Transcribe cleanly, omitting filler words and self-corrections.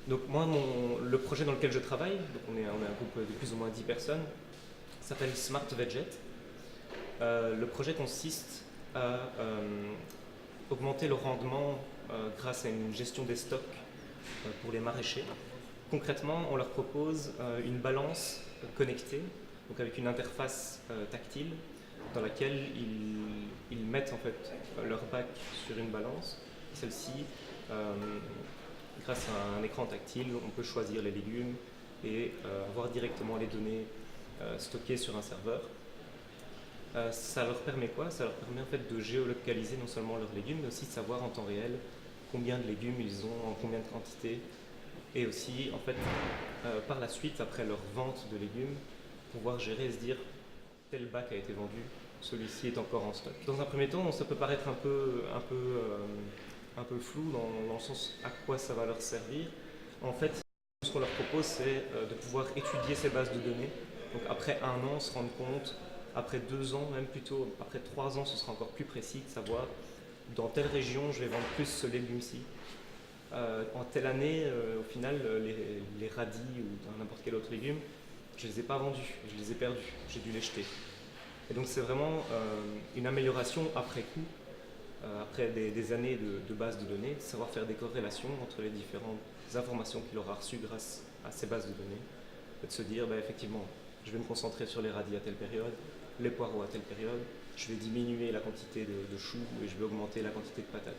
Donc moi, le projet dans lequel je travaille, donc on est un groupe de plus ou moins 10 personnes, s'appelle Smart Veget. Le projet consiste à augmenter le rendement grâce à une gestion des stocks pour les maraîchers. Concrètement, on leur propose une balance connectée, donc avec une interface tactile dans laquelle ils mettent en fait leur bac sur une balance. Celle-ci, grâce à un écran tactile, on peut choisir les légumes et avoir directement les données stockées sur un serveur. Ça leur permet quoi? Ça leur permet en fait de géolocaliser non seulement leurs légumes, mais aussi de savoir en temps réel combien de légumes ils ont, en combien de quantités, et aussi en fait par la suite, après leur vente de légumes, pouvoir gérer et se dire tel bac a été vendu, celui-ci est encore en stock. Dans un premier temps, ça peut paraître un peu flou dans le sens à quoi ça va leur servir. En fait, ce qu'on leur propose, c'est de pouvoir étudier ces bases de données. Donc après un an, se rendre compte, après 2 ans, même plutôt après 3 ans, ce sera encore plus précis de savoir dans telle région je vais vendre plus ce légume-ci. En telle année, au final, les radis ou n'importe quel autre légume, je ne les ai pas vendus, je les ai perdus, j'ai dû les jeter. Et donc c'est vraiment une amélioration après coup, après des années de base de données, de savoir faire des corrélations entre les différentes informations qu'il aura reçues grâce à ces bases de données, et de se dire bah, effectivement, je vais me concentrer sur les radis à telle période, les poireaux à telle période, je vais diminuer la quantité de choux et je vais augmenter la quantité de patates.